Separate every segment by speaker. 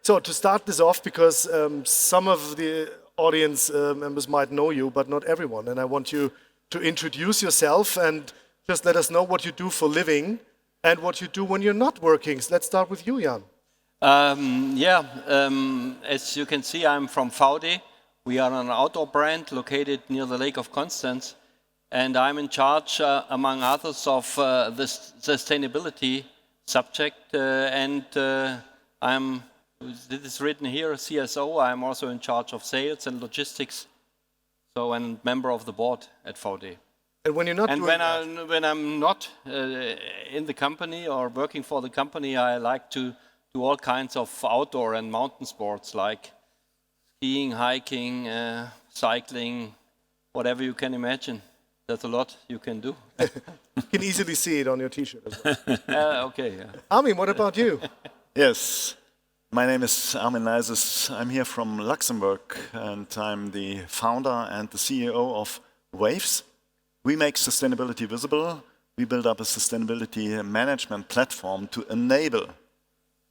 Speaker 1: So to start this off, because some of the audience members might know you, but not everyone, and I want you to introduce yourself and just let us know what you do for living and what you do when you're not working. So let's start with you, Jan.
Speaker 2: As you can see, I'm from Vaude. We are an outdoor brand located near the Lake of Constance, and I'm in charge, among others, of the sustainability subject, it is written here, CSO. I'm also in charge of sales and logistics, so I'm a member of the board at Vaude.
Speaker 1: And when you're not
Speaker 2: when I'm not in the company or working for the company, I like to do all kinds of outdoor and mountain sports like skiing, hiking, cycling, whatever you can imagine. There's a lot you can do.
Speaker 1: You can easily see it on your T-shirt as well.
Speaker 2: Okay. Yeah.
Speaker 1: Armin, what about you?
Speaker 3: Yes, my name is Armin Leises. I'm here from Luxembourg, and I'm the founder and the CEO of Waves. We make sustainability visible. We build up a sustainability management platform to enable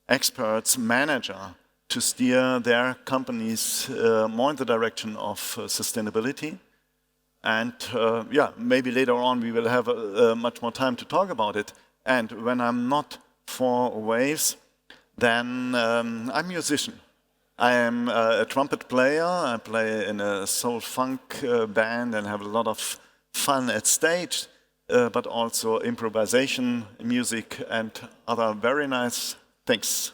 Speaker 3: experts, managers, to steer their companies more in the direction of sustainability. And maybe later on we will have much more time to talk about it. And when I'm not for Waves, then I'm a musician. I am a trumpet player. I play in a soul funk band and have a lot of fun at stage, but also improvisation, music, and other very nice things.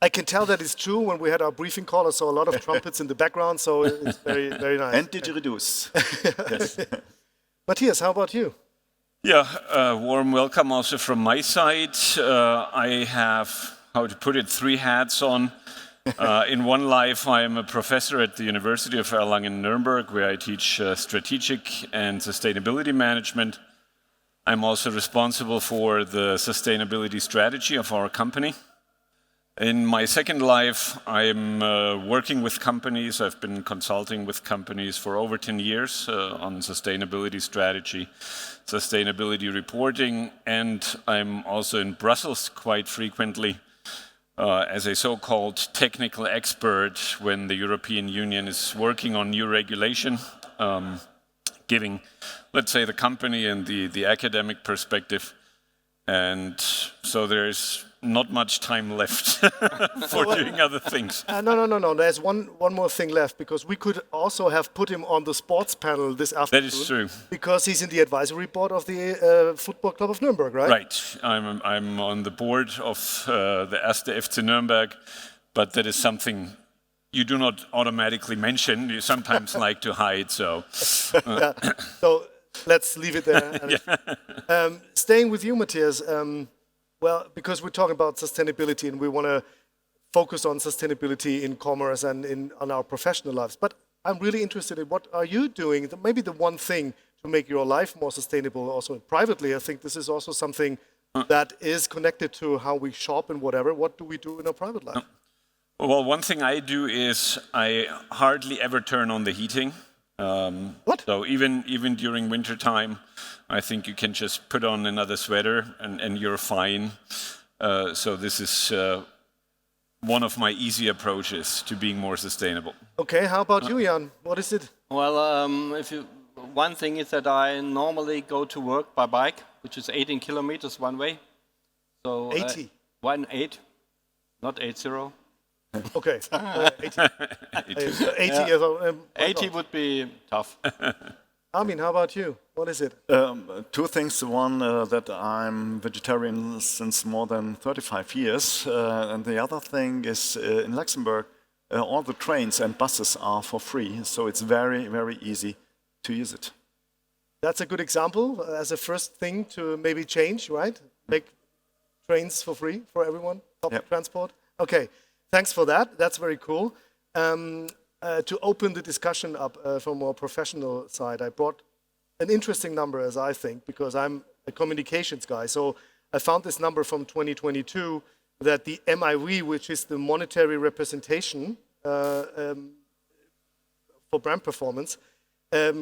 Speaker 1: I can tell that it's true. When we had our briefing call, I saw a lot of trumpets in the background, so it's very, very nice.
Speaker 3: And didgeridoos. Yes.
Speaker 1: Matthias, how about you?
Speaker 4: Yeah, warm welcome also from my side. I have, how to put it, 3 hats on. In one life, I am a professor at the University of Fau-Erlangen Nürenberg, where I teach strategic and sustainability management. I'm also responsible for the sustainability strategy of our company. In my second life, I'm working with companies. I've been consulting with companies for over 10 years on sustainability strategy, sustainability reporting, and I'm also in Brussels quite frequently as a so-called technical expert when the European Union is working on new regulation, giving, let's say, the company and the academic perspective. And so there's not much time left for doing other things.
Speaker 1: No. There's one more thing left, because we could also have put him on the sports panel this afternoon.
Speaker 4: That is true.
Speaker 1: Because he's in the advisory board of the Football Club of Nuremberg, right?
Speaker 4: Right. I'm on the board of the 1. FC Nürnberg, but that is something you do not automatically mention. You sometimes like to hide, so...
Speaker 1: So let's leave it there. Staying with you, Matthias, well, because we're talking about sustainability and we want to focus on sustainability in commerce and on our professional lives. But I'm really interested in what are you doing, maybe the one thing to make your life more sustainable also privately. I think this is also something that is connected to how we shop and whatever. What do we do in our private life?
Speaker 4: Well, one thing I do is I hardly ever turn on the heating.
Speaker 1: What?
Speaker 4: So even during winter time, I think you can just put on another sweater and you're fine. So this is one of my easy approaches to being more sustainable.
Speaker 1: Okay, how about you, Jan? What is it?
Speaker 2: Well, one thing is that I normally go to work by bike, which is 18 kilometers one way. So
Speaker 1: 80?
Speaker 2: 18, not 80.
Speaker 1: Okay, 80. 80 years old.
Speaker 2: 80 would be tough.
Speaker 1: Armin, how about you? What is it?
Speaker 3: 2 things. One, that I'm vegetarian since more than 35 years. And the other thing is in Luxembourg, all the trains and buses are for free. So it's very, very easy to use it.
Speaker 1: That's a good example as a first thing to maybe change, right? Make trains for free for everyone, public transport. Okay. Thanks for that. That's very cool. To open the discussion up from a more professional side, I brought an interesting number, as I think, because I'm a communications guy. So I found this number from 2022 that the MIV, which is the monetary representation for brand performance,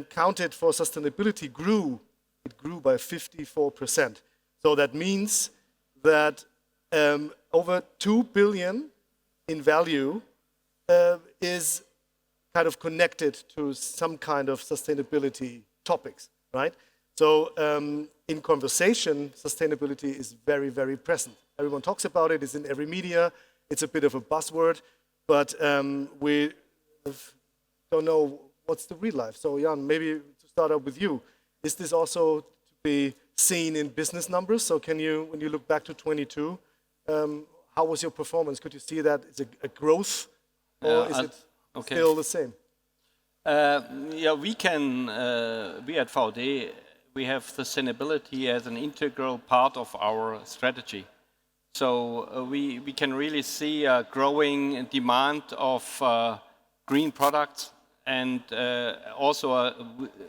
Speaker 1: counted for sustainability grew. It grew by 54%. So that means that over 2 billion in value is kind of connected to some kind of sustainability topics, right? So in conversation, sustainability is very, very present. Everyone talks about it, it's in every media, it's a bit of a buzzword, but we don't know what's the real life. So Jan, maybe to start out with you, is this also to be seen in business numbers? So can you, when you look back to 22, how was your performance? Could you see that it's a growth, or is it still the same?
Speaker 2: Yeah, we can, we at Vaude, we have sustainability as an integral part of our strategy. So we can really see a growing demand of green products, and also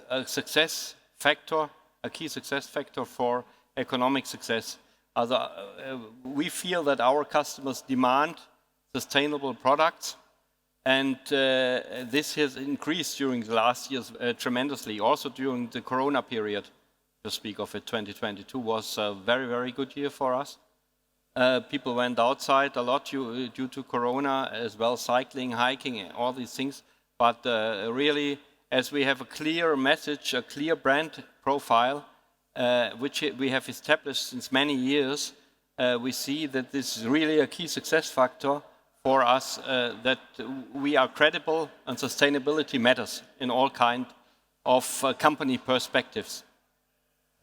Speaker 2: a success factor, a key success factor for economic success. We feel that our customers demand sustainable products, and this has increased during the last years tremendously. Also during the Corona period, to speak of it, 2022 was a very, very good year for us. People went outside a lot due to Corona, as well, cycling, hiking, all these things. But really, as we have a clear message, a clear brand profile, which we have established since many years, we see that this is really a key success factor for us, that we are credible and sustainability matters in all kind of company perspectives.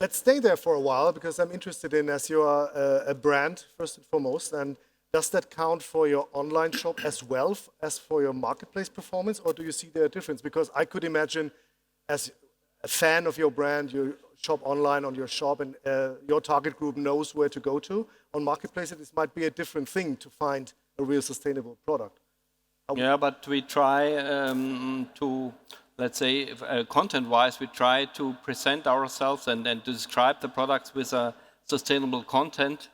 Speaker 1: Let's stay there for a while, because I'm interested in, as you are a brand, first and foremost, and does that count for your online shop as well as for your marketplace performance, or do you see there a difference? Because I could imagine, as a fan of your brand, you shop online on your shop, and your target group knows where to go to. On marketplaces, this might be a different thing to find a real sustainable product.
Speaker 2: Yeah, but we try to, let's say, content-wise, we try to present ourselves and describe the products with a sustainable content.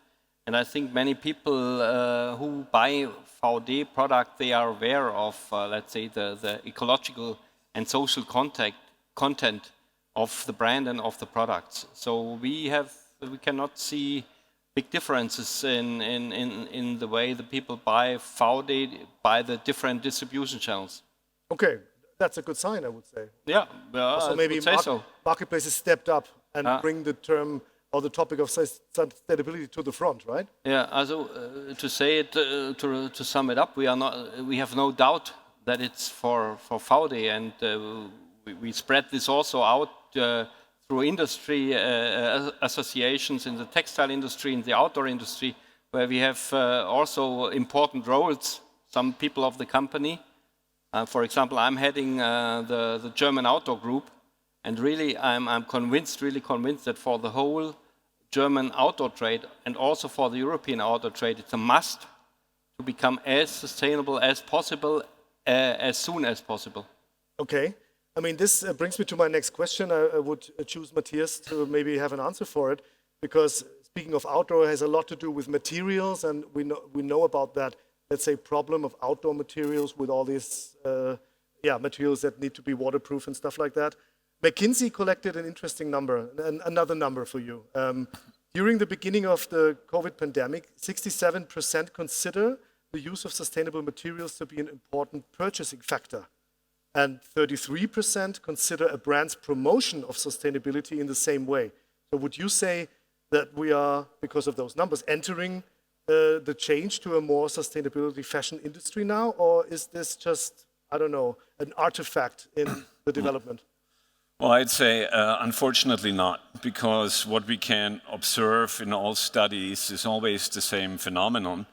Speaker 2: And I think many people who buy Vaude product, they are aware of, let's say, the ecological and social content of the brand and of the products. So we cannot see big differences in the way the people buy Vaude by the different distribution channels.
Speaker 1: Okay, that's a good sign, I would say.
Speaker 2: Yeah,
Speaker 1: also maybe marketplaces stepped up and bring the term or the topic of sustainability to the front, right?
Speaker 2: Yeah, also to say it, to sum it up, we have no doubt that it's for Vaude, and we spread this also out through industry associations in the textile industry, in the outdoor industry, where we have also important roles, some people of the company. For example, I'm heading the German outdoor group, and really I'm really convinced that for the whole German outdoor trade and also for the European outdoor trade, it's a must to become as sustainable as possible, as soon as possible.
Speaker 1: Okay. I mean, this brings me to my next question. I would choose Matthias to maybe have an answer for it, because speaking of outdoor, it has a lot to do with materials, and we know about that, let's say, problem of outdoor materials with all these materials that need to be waterproof and stuff like that. McKinsey collected an interesting number, another number for you. During the beginning of the COVID pandemic, 67% consider the use of sustainable materials to be an important purchasing factor. And 33% consider a brand's promotion of sustainability in the same way. So would you say that we are, because of those numbers, entering the change to a more sustainability fashion industry now? Or is this just, I don't know, an artifact in the development?
Speaker 4: Well, I'd say unfortunately not, because what we can observe in all studies is always the same phenomenon,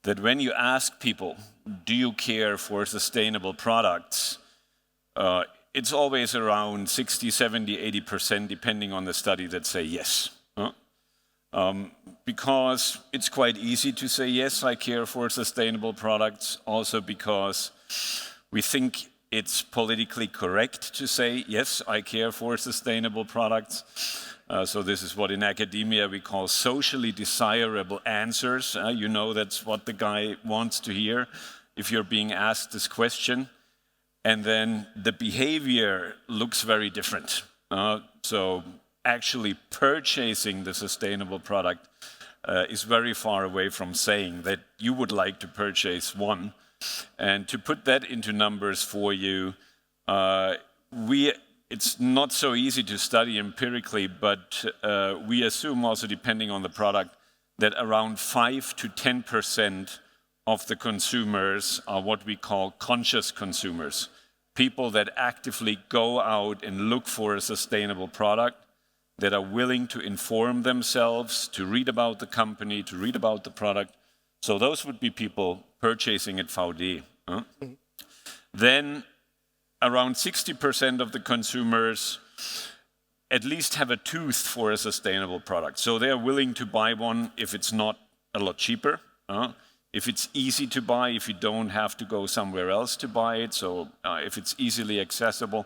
Speaker 4: that when you ask people, do you care for sustainable products? It's always around 60, 70, 80%, depending on the study, that say yes. Because it's quite easy to say, yes, I care for sustainable products, also because we think it's politically correct to say, yes, I care for sustainable products. So this is what in academia we call socially desirable answers. You know, that's what the guy wants to hear if you're being asked this question. And then the behavior looks very different. So actually purchasing the sustainable product is very far away from saying that you would like to purchase one. And to put that into numbers for you, it's not so easy to study empirically, but we assume also, depending on the product, that around 5 to 10% of the consumers are what we call conscious consumers, people that actively go out and look for a sustainable product, that are willing to inform themselves, to read about the company, to read about the product. So those would be people purchasing at Vaude. Then around 60% of the consumers at least have a tooth for a sustainable product. So they're willing to buy one if it's not a lot cheaper, if it's easy to buy, if you don't have to go somewhere else to buy it, so if it's easily accessible.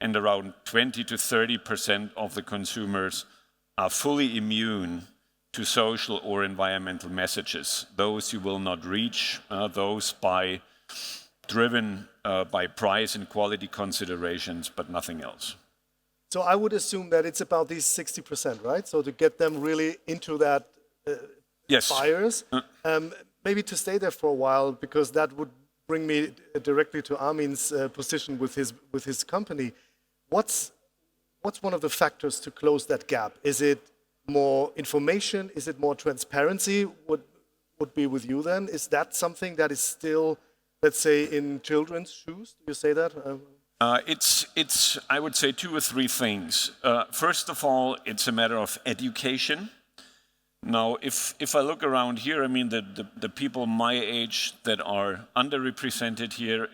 Speaker 4: And around 20 to 30% of the consumers are fully immune to social or environmental messages. Those you will not reach, those driven by price and quality considerations, but nothing else.
Speaker 1: So I would assume that it's about these 60%, right? So to get them really into that
Speaker 4: Yes.
Speaker 1: buyers, maybe to stay there for a while, because that would bring me directly to Armin's position with his company. What's one of the factors to close that gap? Is it more information? Is it more transparency? Would be with you then? Is that something that is still, let's say, in children's shoes? Do you say that?
Speaker 4: It's I would say 2 or 3 things. First of all, it's a matter of education. Now, if I look around here, I mean, the people my age that are underrepresented here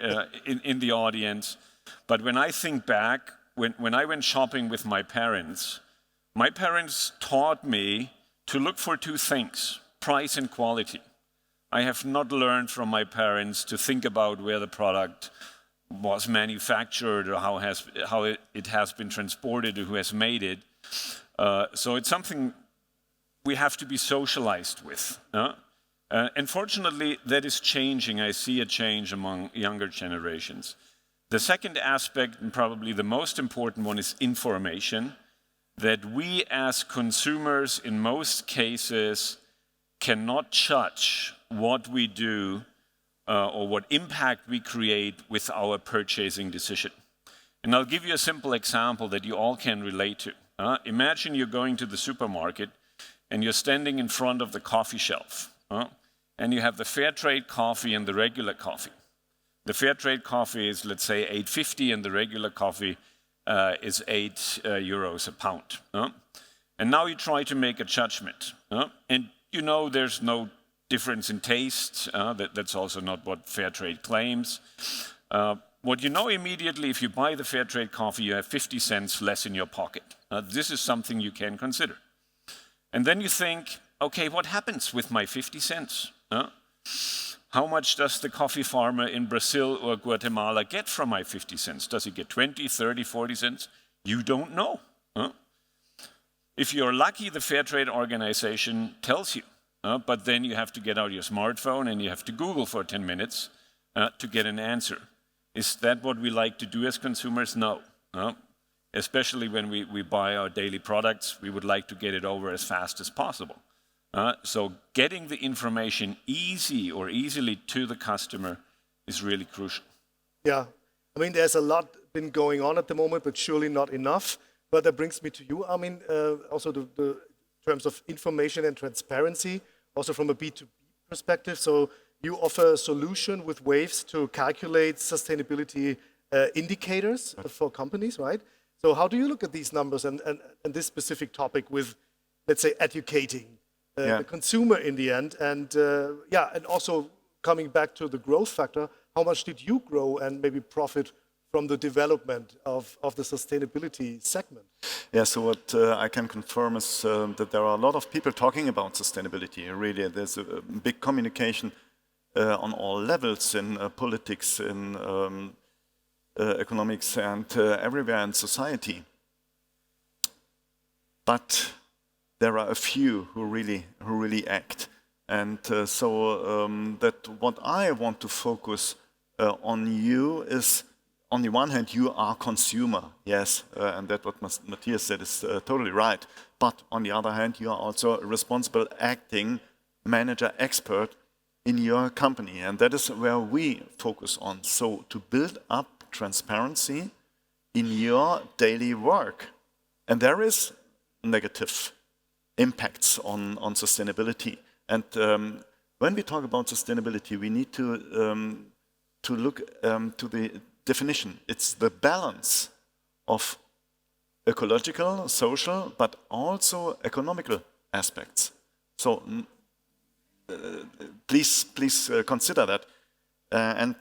Speaker 4: in the audience, but when I think back, when I went shopping with my parents taught me to look for 2 things, price and quality. I have not learned from my parents to think about where the product was manufactured or how it has been transported or who has made it. So it's something we have to be socialized with. Unfortunately, that is changing. I see a change among younger generations. The second aspect, and probably the most important one, is information, that we as consumers in most cases cannot judge what we do or what impact we create with our purchasing decision. And I'll give you a simple example that you all can relate to. Imagine you're going to the supermarket and you're standing in front of the coffee shelf, and you have the fair trade coffee and the regular coffee. The fair trade coffee is, let's say, €8.50, and the regular coffee is €8 a pound. And now you try to make a judgment, and you know there's no difference in taste. That's also not what fair trade claims. What you know immediately, if you buy the fair trade coffee, you have 50 cents less in your pocket. This is something you can consider. And then you think, okay, what happens with my 50 cents? How much does the coffee farmer in Brazil or Guatemala get from my 50 cents? Does he get 20, 30, 40 cents? You don't know. If you're lucky, the fair trade organization tells you. But then you have to get out your smartphone and you have to Google for 10 minutes to get an answer. Is that what we like to do as consumers? No. Especially when we buy our daily products, we would like to get it over as fast as possible. So getting the information easily to the customer is really crucial.
Speaker 1: Yeah, I mean, there's a lot been going on at the moment, but surely not enough. But that brings me to you, I mean, also the terms of information and transparency, also from a B2B perspective. So you offer a solution with Waves to calculate sustainability indicators for companies, right? So how do you look at these numbers and this specific topic with, let's say, educating the consumer in the end? And and also coming back to the growth factor, how much did you grow and maybe profit from the development of the sustainability segment?
Speaker 3: Yeah, so what I can confirm is that there are a lot of people talking about sustainability. Really, there's a big communication on all levels in politics, in economics, and everywhere in society. But there are a few who really act, and so that what I want to focus on you is on the one hand, you are consumer, yes, and that what Matthias said is totally right. But on the other hand, you are also a responsible acting manager expert in your company, and that is where we focus on. So to build up transparency in your daily work, and there is negative impacts on sustainability. And when we talk about sustainability, we need to look to the definition. It's the balance of ecological, social, but also economical aspects. So please consider that. And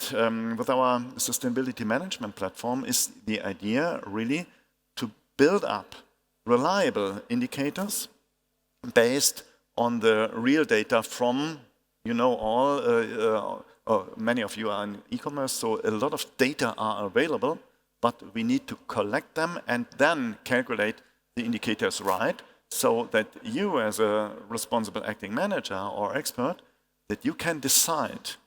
Speaker 3: with our sustainability management platform is the idea really to build up reliable indicators based on the real data from, many of you are in e-commerce, so a lot of data are available, but we need to collect them and then calculate the indicators right, so that you as a responsible acting manager or expert, that you can decide,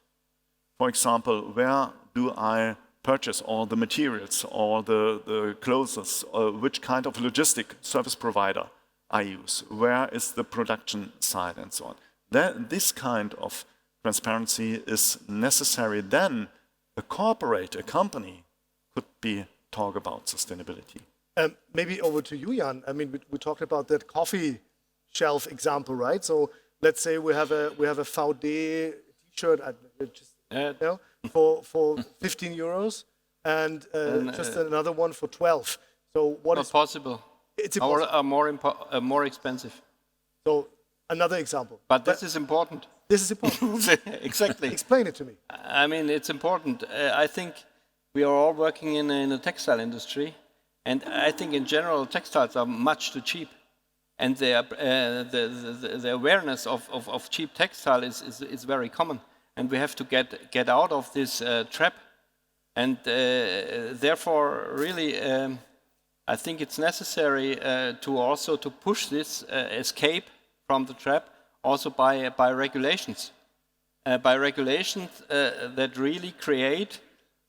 Speaker 3: for example, where do I purchase all the materials or the clothes, which kind of logistic service provider I use, where is the production side and so on. This kind of transparency is necessary. Then a corporate, a company could talk about sustainability.
Speaker 1: Maybe over to you, Jan. I mean, we talked about that coffee shelf example, right? So let's say we have a Vaude t-shirt for 15 euros and just another one for 12. So what is
Speaker 2: possible?
Speaker 1: It's impossible.
Speaker 2: More expensive.
Speaker 1: So another example.
Speaker 2: But this is important.
Speaker 1: This is important.
Speaker 2: Exactly.
Speaker 1: Explain it to me.
Speaker 2: I mean, it's important. I think we are all working in the textile industry, and I think in general textiles are much too cheap, and the awareness of cheap textile is very common, and we have to get out of this trap, and therefore really I think it's necessary to push this escape from the trap also by regulations, that really create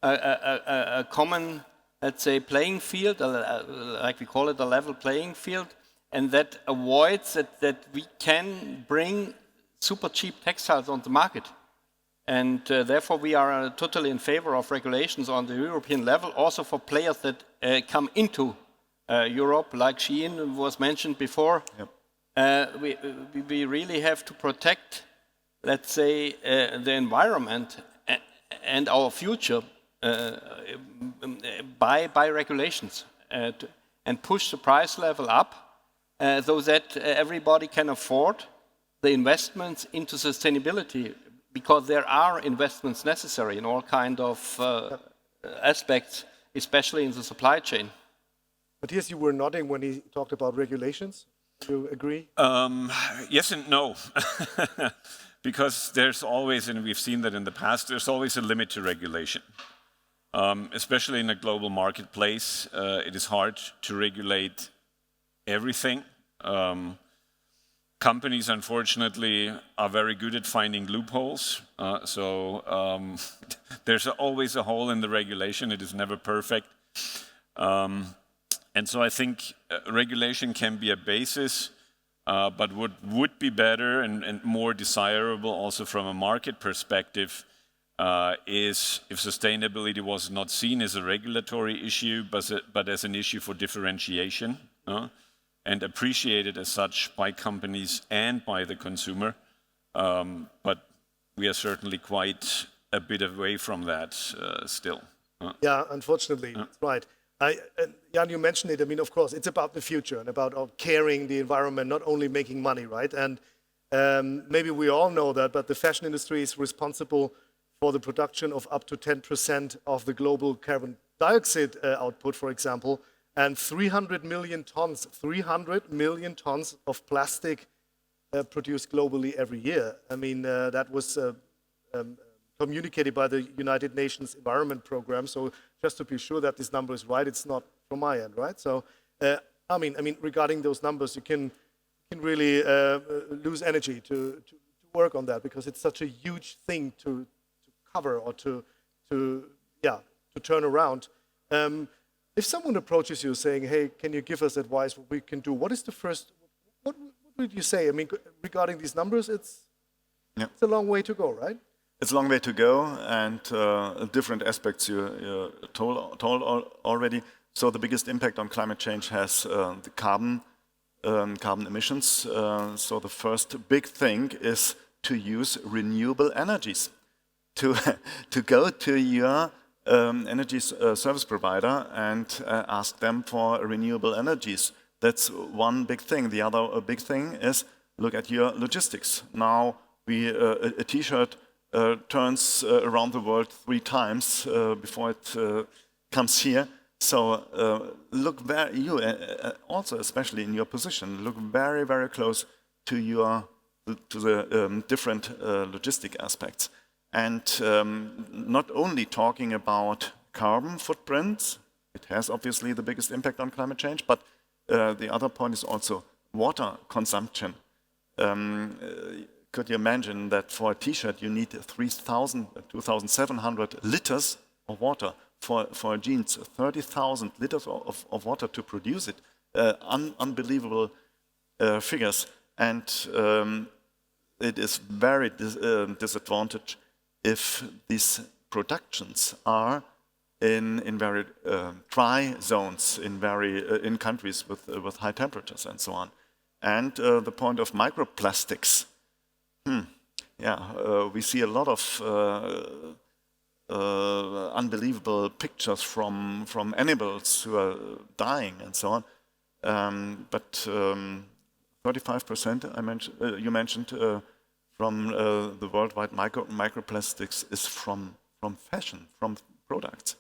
Speaker 2: a common, let's say, playing field, like we call it, a level playing field, and that avoids that we can bring super cheap textiles on the market. And therefore we are totally in favor of regulations on the European level, also for players that come into Europe, like Shein was mentioned before.
Speaker 3: Yep.
Speaker 2: We really have to protect, let's say, the environment and our future by regulations and push the price level up so that everybody can afford the investments into sustainability, because there are investments necessary in all kind of aspects, especially in the supply chain.
Speaker 1: Matthias, you were nodding when he talked about regulations. Do you agree?
Speaker 4: Yes and no. Because there's always, and we've seen that in the past, there's always a limit to regulation. Especially in a global marketplace, it is hard to regulate everything. Companies, unfortunately, are very good at finding loopholes. There's always a hole in the regulation. It is never perfect. And so I think regulation can be a basis, but what would be better and more desirable also from a market perspective is if sustainability was not seen as a regulatory issue, but as an issue for differentiation, and appreciated as such by companies and by the consumer. But we are certainly quite a bit away from that still.
Speaker 1: Yeah, unfortunately, that's right. Jan, you mentioned it. I mean, of course, it's about the future and about caring the environment, not only making money, right? And maybe we all know that, but the fashion industry is responsible for the production of up to 10% of the global carbon dioxide output, for example, and 300 million tons of plastic produced globally every year. I mean, that was communicated by the United Nations Environment Program. So just to be sure that this number is right, it's not from my end, right? So, I mean, regarding those numbers, you can really lose energy to work on that, because it's such a huge thing to cover or to turn around. If someone approaches you saying, "Hey, can you give us advice what we can do?" What is the first? What would you say? I mean, regarding these numbers, it's a long way to go, right?
Speaker 3: It's a long way to go, and different aspects you told already. So the biggest impact on climate change has the carbon emissions. So the first big thing is to use renewable energies. To go to your energy service provider and ask them for renewable energies. That's one big thing. The other big thing is look at your logistics. Now a T-shirt turns around the world 3 times before it comes here. So look you also, especially in your position, look very, very close to the different logistic aspects. And not only talking about carbon footprints, it has obviously the biggest impact on climate change, but the other point is also water consumption. Could you imagine that for a T-shirt you need 2,700 liters of water? For jeans, 30,000 liters of water to produce it. Unbelievable figures. And it is very disadvantage if these productions are in very dry zones, in countries with high temperatures and so on. And the point of microplastics. We see a lot of unbelievable pictures from animals who are dying and so on. But 35% you mentioned from the worldwide microplastics is from fashion, from products.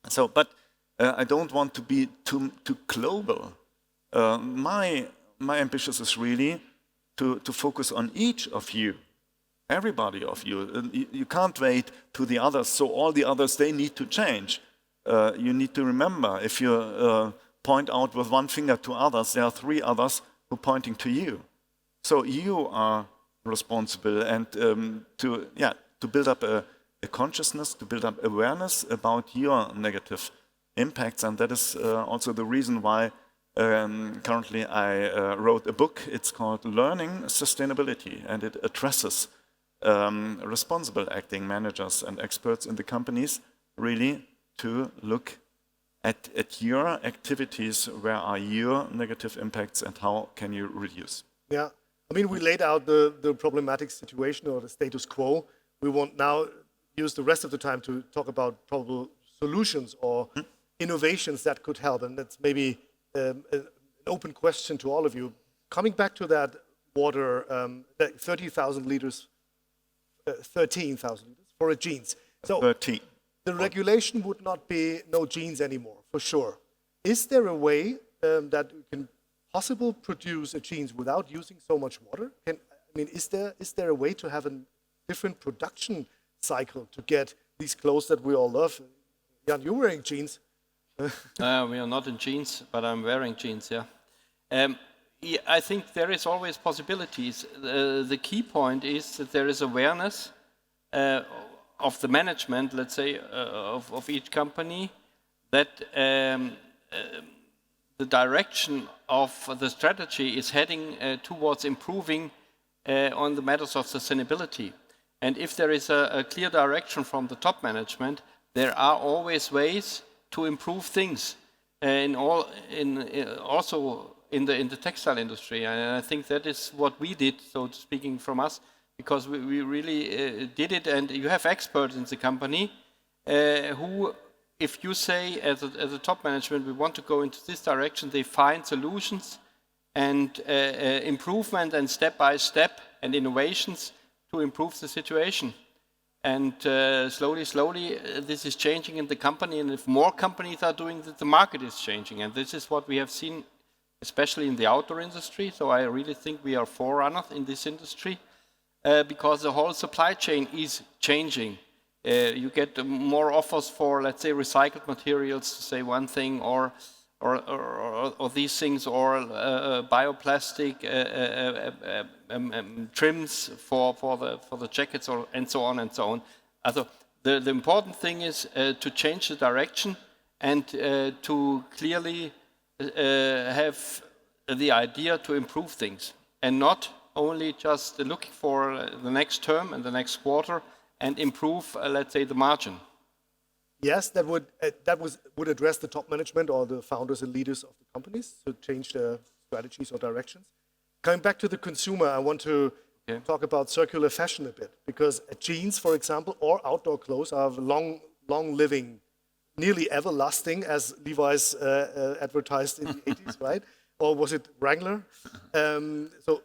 Speaker 3: So, but I don't want to be too global. My ambition is really to focus on each of you. Everybody of you. You can't wait to the others, so all the others, they need to change. You need to remember, if you point out with one finger to others, there are 3 others who are pointing to you. So you are responsible, and to build up a consciousness, to build up awareness about your negative impacts. And that is also the reason why currently I wrote a book. It's called Learning Sustainability, and it addresses responsible acting managers and experts in the companies really to look at your activities. Where are your negative impacts and how can you reduce?
Speaker 1: Yeah, I mean, we laid out the problematic situation or the status quo. We want now use the rest of the time to talk about probable solutions or innovations that could help. And that's maybe an open question to all of you. Coming back to that water, that 13,000 liters for a jeans. So
Speaker 3: 13.
Speaker 1: The regulation would not be no jeans anymore, for sure. Is there a way that you can possibly produce a jeans without using so much water? Is there a way to have a different production cycle to get these clothes that we all love? Jan, you're wearing jeans.
Speaker 2: We are not in jeans, but I'm wearing jeans, yeah. I think there is always possibilities. The key point is that there is awareness of the management, let's say, of each company, that the direction of the strategy is heading towards improving on the matters of sustainability. And if there is a clear direction from the top management, there are always ways to improve things, also in the textile industry. And I think that is what we did, so speaking from us, because we really did it. And you have experts in the company who, if you say as a top management, we want to go into this direction, they find solutions and improvement and step by step and innovations to improve the situation. And slowly, this is changing in the company. And if more companies are doing it, the market is changing. And this is what we have seen, especially in the outdoor industry. So I really think we are forerunners in this industry because the whole supply chain is changing. You get more offers for, let's say, recycled materials, to say one thing, or these things, or bioplastic trims for the jackets, and so on and so on. Also, the important thing is to change the direction and to clearly have the idea to improve things, and not only just looking for the next term and the next quarter and improve, let's say, the margin.
Speaker 1: Yes, that would address the top management or the founders and leaders of the companies to change their strategies or directions. Coming back to the consumer, I want to talk about circular fashion a bit, because jeans, for example, or outdoor clothes are long living, nearly everlasting, as Levi's advertised in the 80s, right? Or was it Wrangler? So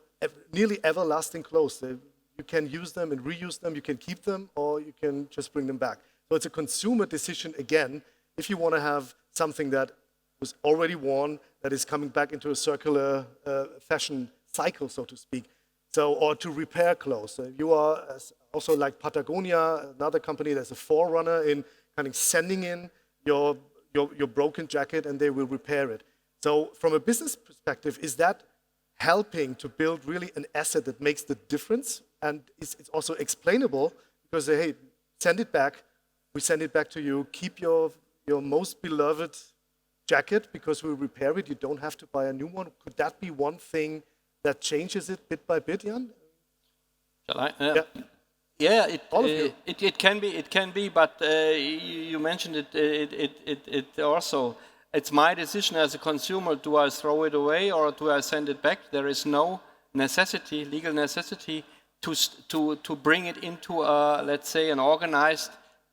Speaker 1: nearly everlasting clothes. You can use them and reuse them, you can keep them, or you can just bring them back. So it's a consumer decision again, if you want to have something that was already worn, that is coming back into a circular fashion cycle, so to speak. So, or to repair clothes. You are also like Patagonia, another company that's a forerunner in kind of sending in your broken jacket and they will repair it. So from a business perspective, is that helping to build really an asset that makes the difference? And it's also explainable because, hey, send it back. We send it back to you. Keep your most beloved jacket because we'll repair it. You don't have to buy a new one. Could that be one thing that changes it bit by bit, Jan?
Speaker 2: Shall I?
Speaker 1: Yeah.
Speaker 2: Yeah, it can be, but you mentioned it also. It's my decision as a consumer. Do I throw it away or do I send it back? There is no necessity, legal necessity, to bring it into a, let's say, an organized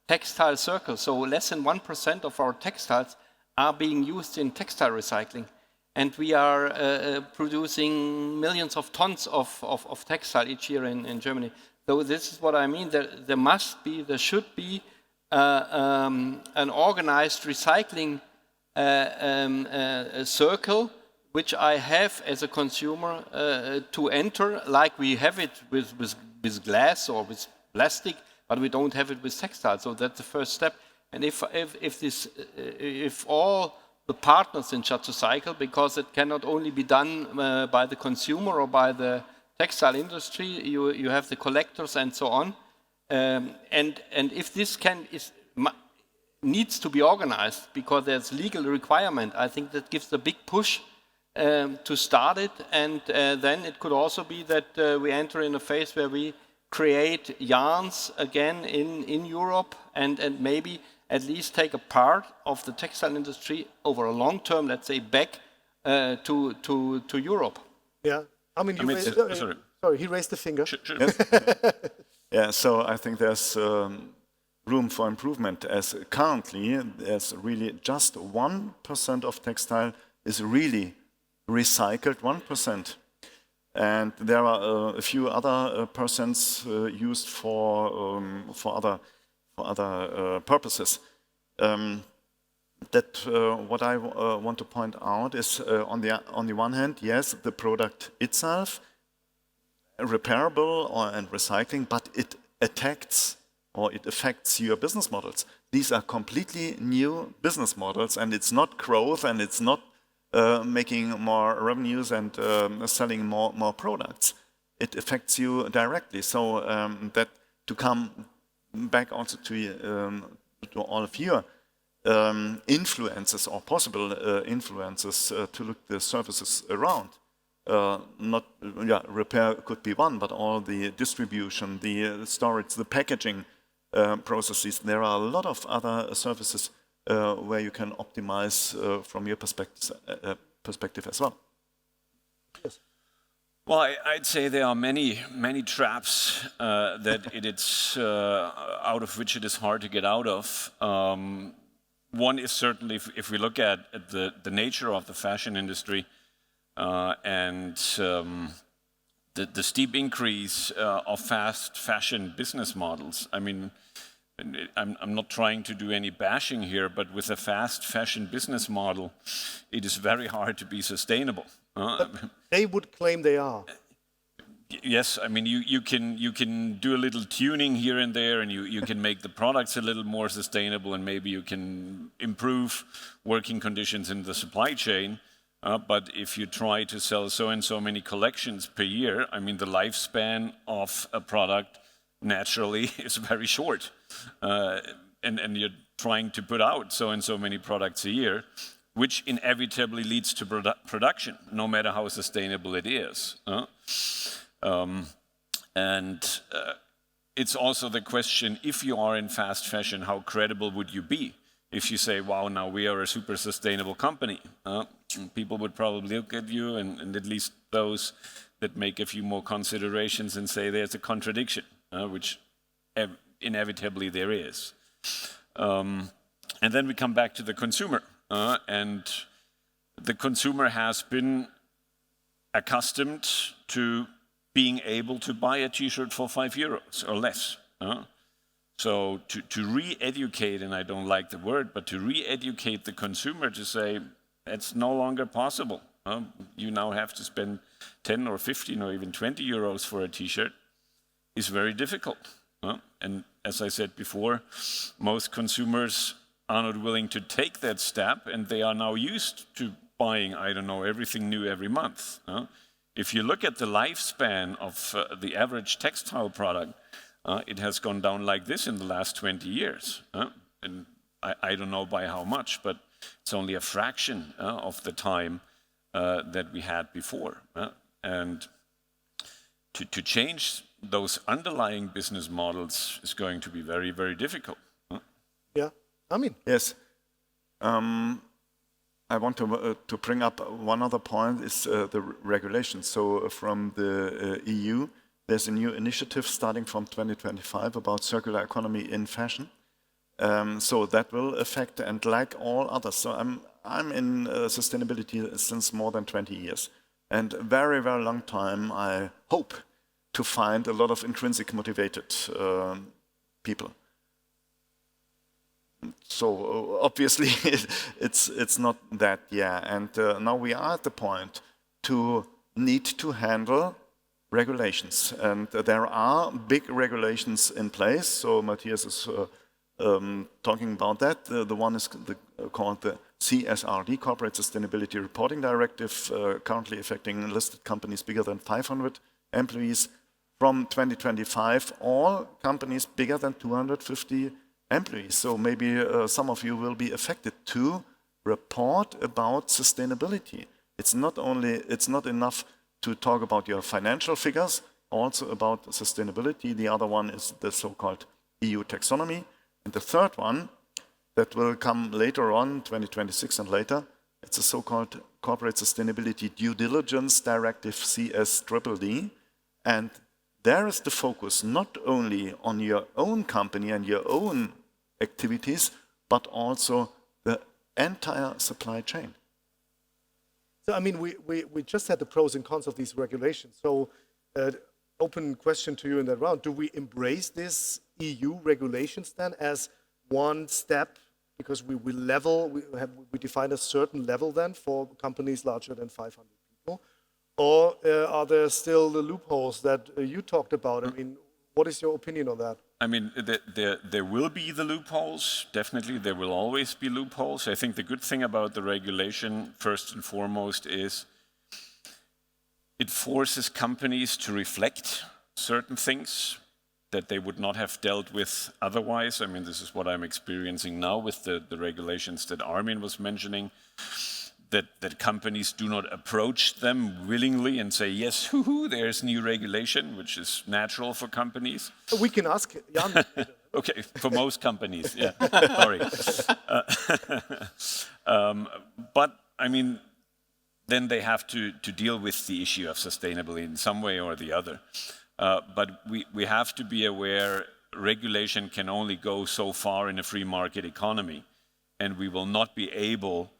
Speaker 2: textile circle. So less than 1% of our textiles are being used in textile recycling. And we are producing millions of tons of textile each year in Germany. So this is what I mean. There should be an organized recycling circle, which I have as a consumer to enter, like we have it with glass or with plastic, but we don't have it with textile. So that's the first step. And if all the partners in such a cycle, because it cannot only be done by the consumer or by the textile industry, you have the collectors and so on. And if this needs to be organized because there's legal requirement, I think that gives a big push to start it. And then it could also be that we enter in a phase where we create yarns again in Europe and maybe at least take a part of the textile industry over a long term, let's say, back to Europe.
Speaker 1: Yeah, sorry, he raised the finger.
Speaker 3: Sure. Yes. Yeah, so I think there's room for improvement, as currently there's really just 1% of textile is really recycled, 1%. And there are a few other percents used for other purposes. What I want to point out is on the one hand, yes, the product itself repairable and recycling, but it affects your business models. These are completely new business models, and it's not growth, and it's not making more revenues and selling more products. It affects you directly. So that to come back also to all of your influences or possible influences to look the services around. Repair could be one, but all the distribution, the storage, the packaging processes. There are a lot of other services where you can optimize from your perspective as well.
Speaker 1: Yes.
Speaker 4: Well, I'd say there are many traps that it's out of which it is hard to get out of. One is certainly if we look at the nature of the fashion industry and the steep increase of fast fashion business models. I mean, I'm not trying to do any bashing here, but with a fast fashion business model, it is very hard to be sustainable.
Speaker 1: But they would claim they are.
Speaker 4: Yes, I mean you can do a little tuning here and there, and you can make the products a little more sustainable, and maybe you can improve working conditions in the supply chain. But if you try to sell so and so many collections per year, I mean the lifespan of a product naturally is very short, and you're trying to put out so and so many products a year, which inevitably leads to production, no matter how sustainable it is. It's also the question, if you are in fast fashion, how credible would you be? If you say, wow, now we are a super sustainable company, people would probably look at you, and at least those that make a few more considerations and say there's a contradiction, which inevitably there is. And then we come back to the consumer. And the consumer has been accustomed to being able to buy a t-shirt for €5 or less. So to re-educate, and I don't like the word, but to re-educate the consumer to say, it's no longer possible. You now have to spend 10 or 15 or even €20 for a t-shirt is very difficult. And as I said before, most consumers are not willing to take that step, and they are now used to buying, I don't know, everything new every month. If you look at the lifespan of the average textile product, it has gone down like this in the last 20 years. And I don't know by how much, but it's only a fraction of the time that we had before. And to change those underlying business models is going to be very, very difficult.
Speaker 1: Yeah, I mean.
Speaker 3: Yes. I want to bring up one other point, is the regulation. So from the EU, there's a new initiative starting from 2025 about circular economy in fashion. So that will affect, and like all others. So I'm in sustainability since more than 20 years. And very, very long time, I hope to find a lot of intrinsic motivated people. So obviously it's not that, yeah. And now we are at the point to need to handle regulations. And there are big regulations in place. So Matthias is talking about that. The one is called the CSRD, Corporate Sustainability Reporting Directive, currently affecting listed companies bigger than 500 employees. From 2025, all companies bigger than 250 employees. So maybe some of you will be affected to report about sustainability. It's not enough to talk about your financial figures, also about sustainability. The other one is the so-called EU taxonomy. And the third one that will come later on, 2026 and later, it's a so-called Corporate Sustainability Due Diligence Directive, CSDDD. And there is the focus not only on your own company and your own activities, but also the entire supply chain.
Speaker 1: So, I mean, we just had the pros and cons of these regulations. So, open question to you in that round. Do we embrace this EU regulations then as one step, because we define a certain level then for companies larger than 500 people? Or are there still the loopholes that you talked about? I mean, what is your opinion on that?
Speaker 4: I mean, there will be the loopholes. Definitely, there will always be loopholes. I think the good thing about the regulation, first and foremost, is it forces companies to reflect certain things that they would not have dealt with otherwise. I mean, this is what I'm experiencing now with the regulations that Armin was mentioning. That companies do not approach them willingly and say, yes, there's new regulation, which is natural for companies.
Speaker 1: We can ask Jan.
Speaker 4: Okay, for most companies, yeah, sorry. But, I mean, then they have to deal with the issue of sustainability in some way or the other. But we have to be aware regulation can only go so far in a free market economy, and we will not be able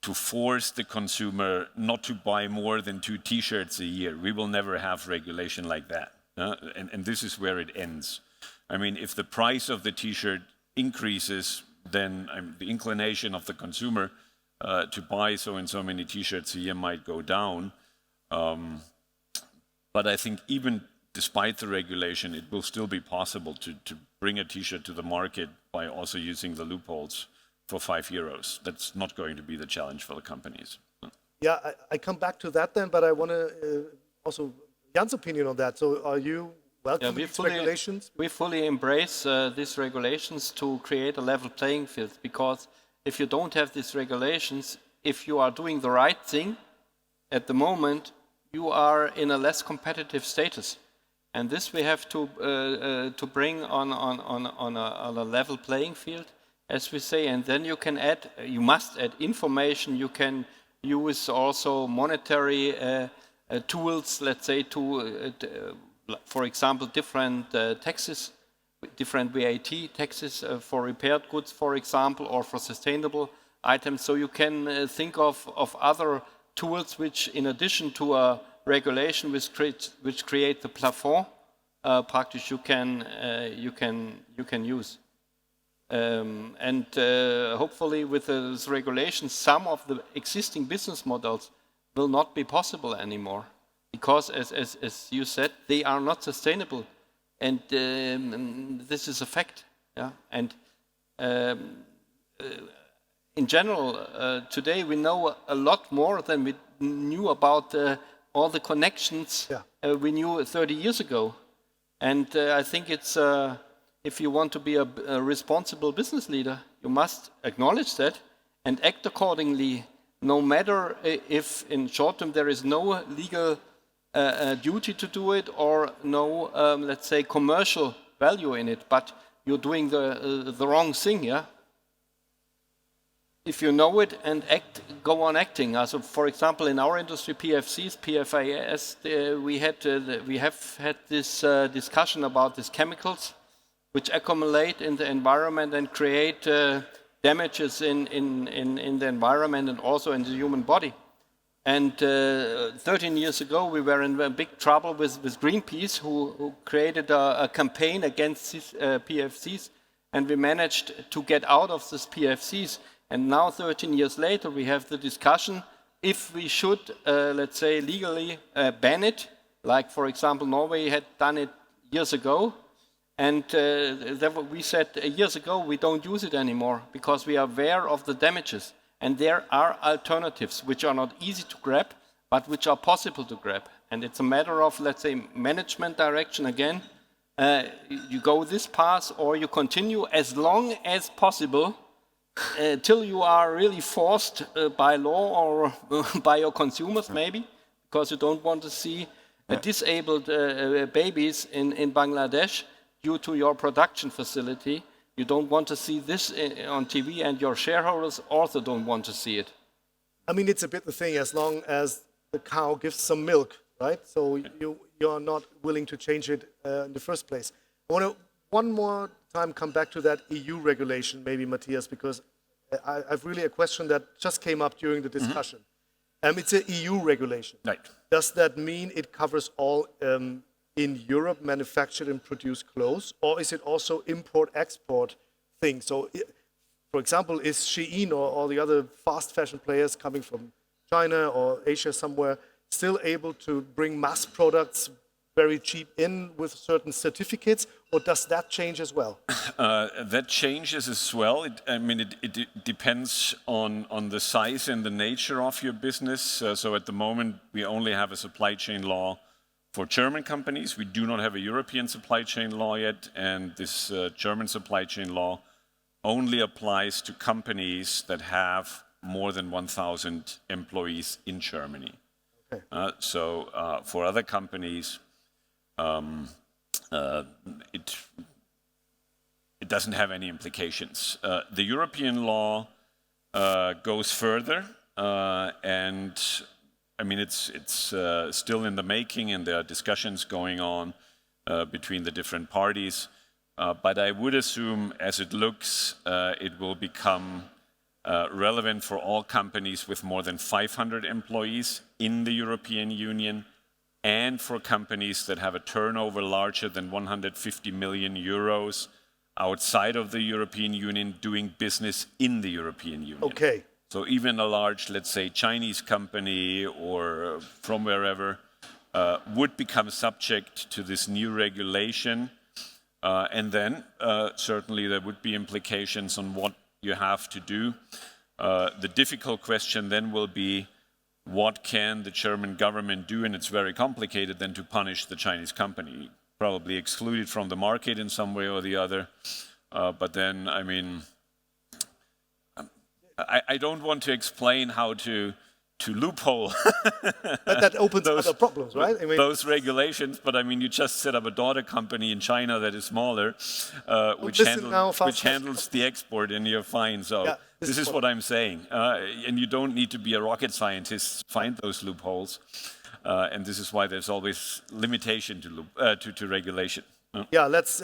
Speaker 4: to force the consumer not to buy more than 2 t-shirts a year. We will never have regulation like that. And this is where it ends. I mean, if the price of the t-shirt increases, then the inclination of the consumer to buy so and so many t-shirts a year might go down. But I think even despite the regulation, it will still be possible to bring a t-shirt to the market by also using the loopholes for €5. That's not going to be the challenge for the companies.
Speaker 1: Yeah, I come back to that then, but I want to also Jan's opinion on that. So are you welcome these regulations?
Speaker 2: We fully embrace these regulations to create a level playing field, because if you don't have these regulations, if you are doing the right thing at the moment, you are in a less competitive status. And this we have to bring on a level playing field, as we say, and then you must add information, you can use also monetary tools, let's say, for example, different taxes, different VAT taxes for repaired goods, for example, or for sustainable items. So you can think of other tools which, in addition to a regulation which create the plafond, practice you can use. And hopefully with those regulations, some of the existing business models will not be possible anymore, because as you said, they are not sustainable, and this is a fact. Yeah? And in general, today we know a lot more than we knew about all the connections we knew 30 years ago. And I think it's, if you want to be a responsible business leader, you must acknowledge that and act accordingly, no matter if in short term there is no legal duty to do it or no, let's say, commercial value in it, but you're doing the wrong thing, yeah? If you know it and act, go on acting. Also, for example, in our industry, PFCs, PFAS, we have had this discussion about these chemicals which accumulate in the environment and create damages in the environment and also in the human body. And 13 years ago, we were in big trouble with Greenpeace, who created a campaign against these PFCs, and we managed to get out of these PFCs. And now, 13 years later, we have the discussion if we should, let's say, legally ban it, like, for example, Norway had done it years ago. And we said years ago, we don't use it anymore because we are aware of the damages. And there are alternatives which are not easy to grab, but which are possible to grab. And it's a matter of, let's say, management direction again. You go this path or you continue as long as possible till you are really forced by law or by your consumers, maybe, because you don't want to see disabled babies in Bangladesh due to your production facility. You don't want to see this on TV, and your shareholders also don't want to see it.
Speaker 1: I mean, it's a bit the thing, as long as the cow gives some milk, right? So you're not willing to change it in the first place. I want to one more time come back to that EU regulation, maybe, Matthias, because I've really a question that just came up during the discussion. It's an EU regulation.
Speaker 4: Right.
Speaker 1: Does that mean it covers all in Europe manufactured and produced clothes, or is it also import-export thing? So, for example, is Shein or all the other fast fashion players coming from China or Asia somewhere still able to bring mass products very cheap in with certain certificates, or does that change as well?
Speaker 4: That changes as well. It depends on the size and the nature of your business. So at the moment, we only have a supply chain law for German companies. We do not have a European supply chain law yet, and this German supply chain law only applies to companies that have more than 1,000 employees in Germany. Okay. So for other companies, it doesn't have any implications. The European law goes further, and I mean it's still in the making, and there are discussions going on between the different parties. But I would assume, as it looks, it will become relevant for all companies with more than 500 employees in the European Union, and for companies that have a turnover larger than 150 million euros outside of the European Union doing business in the European Union.
Speaker 1: Okay.
Speaker 4: So even a large, let's say, Chinese company or from wherever would become subject to this new regulation. And then certainly there would be implications on what you have to do. The difficult question then will be, what can the German government do? And it's very complicated then to punish the Chinese company. probably excluded from the market in some way or the other. But then, I mean, I don't want to explain how to loophole
Speaker 1: But that opens other problems, right? I mean,
Speaker 4: those regulations. But I mean, you just set up a daughter company in China that is smaller, which handles the export, and you're fine. So
Speaker 1: yeah,
Speaker 4: this is what I'm saying. And you don't need to be a rocket scientist to find those loopholes. And this is why there's always limitation to regulation.
Speaker 1: Yeah, let's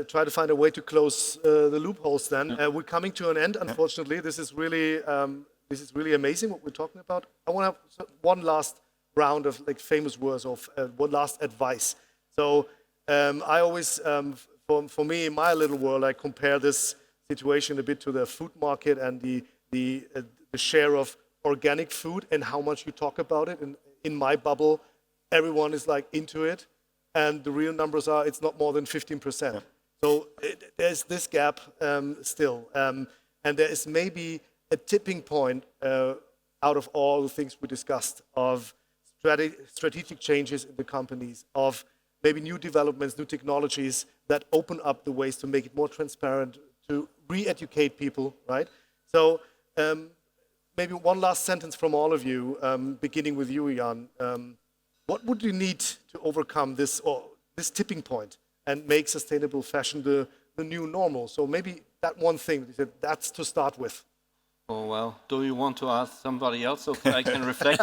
Speaker 1: try to find a way to close the loopholes then. We're coming to an end, unfortunately. This is really amazing what we're talking about. I want to have one last round of like famous words of one last advice. So I always, for me, in my little world, I compare this situation a bit to the food market and the share of organic food and how much you talk about it. And in my bubble, everyone is like into it. And the real numbers are, it's not more than 15%. Yeah. So there's this gap still. And there is maybe a tipping point out of all the things we discussed of strategic changes in the companies, of maybe new developments, new technologies that open up the ways to make it more transparent, to re-educate people, right? So maybe one last sentence from all of you, beginning with you, Jan. What would you need to overcome this tipping point and make sustainable fashion the new normal? So maybe that one thing, that's to start with.
Speaker 2: Oh, well, do you want to ask somebody else so I can reflect?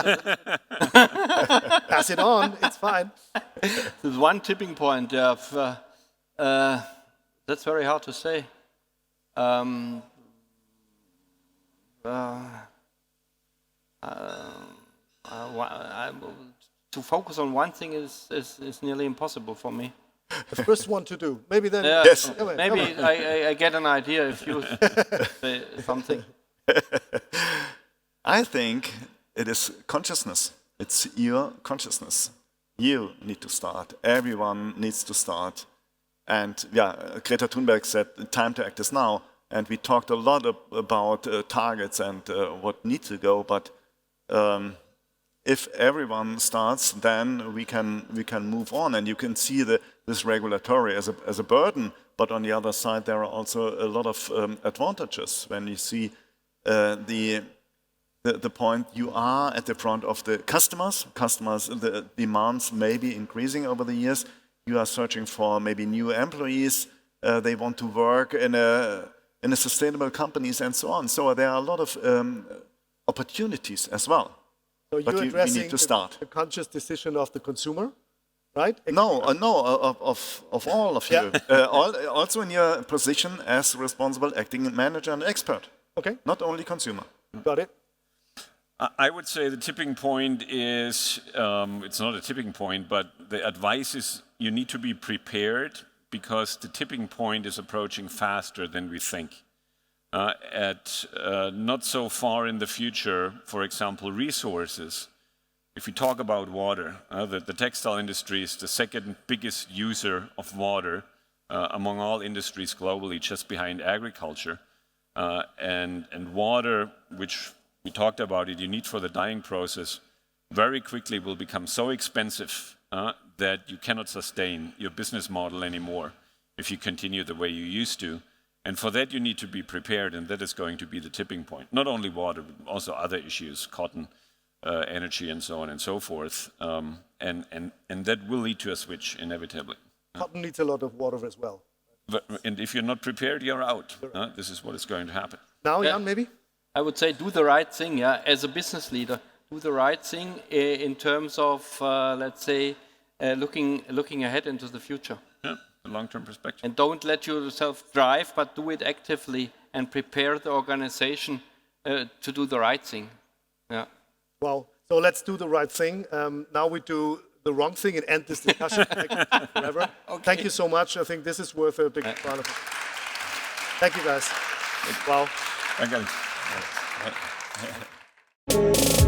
Speaker 1: Pass it on, it's fine.
Speaker 2: There's one tipping point. That's very hard to say. To focus on one thing is nearly impossible for me.
Speaker 1: The first one to do. Maybe then.
Speaker 2: Yeah,
Speaker 3: yes.
Speaker 2: Maybe I get an idea if you say something.
Speaker 3: I think it is consciousness. It's your consciousness. You need to start. Everyone needs to start. And yeah, Greta Thunberg said, time to act is now. And we talked a lot about targets and what needs to go. But if everyone starts, then we can move on. And you can see this regulatory as a burden. But on the other side, there are also a lot of advantages when you see the point you are at the front of the customers. The demands may be increasing over the years. You are searching for maybe new employees. They want to work in a sustainable companies and so on. So there are a lot of opportunities as well.
Speaker 1: So
Speaker 3: but
Speaker 1: you're
Speaker 3: you
Speaker 1: addressing
Speaker 3: need to start.
Speaker 1: The conscious decision of the consumer, right?
Speaker 3: No, of all of you. Also in your position as responsible acting manager and expert.
Speaker 1: Okay.
Speaker 3: Not only consumer.
Speaker 1: Got it.
Speaker 4: I would say the tipping point is, it's not a tipping point, but the advice is you need to be prepared because the tipping point is approaching faster than we think. Not so far in the future, for example, resources. If we talk about water, the textile industry is the second biggest user of water among all industries globally, just behind agriculture. And water, which we talked about it, you need for the dyeing process, very quickly will become so expensive that you cannot sustain your business model anymore if you continue the way you used to. And for that, you need to be prepared, and that is going to be the tipping point. Not only water, but also other issues, cotton, energy, and so on and so forth. And that will lead to a switch, inevitably.
Speaker 1: Cotton needs a lot of water as well.
Speaker 4: And if you're not prepared, you're out. This is what is going to happen.
Speaker 1: Now, Jan, maybe?
Speaker 2: I would say do the right thing, yeah, as a business leader. Do the right thing in terms of, let's say, looking ahead into the future.
Speaker 4: Yeah, the long-term perspective.
Speaker 2: And don't let yourself drive, but do it actively and prepare the organization to do the right thing. Yeah.
Speaker 1: Well, so let's do the right thing. Now we do the wrong thing and end this discussion forever. Okay. Thank you so much. I think this is worth a big round of applause. Thank you, guys. Wow.
Speaker 4: Thank you.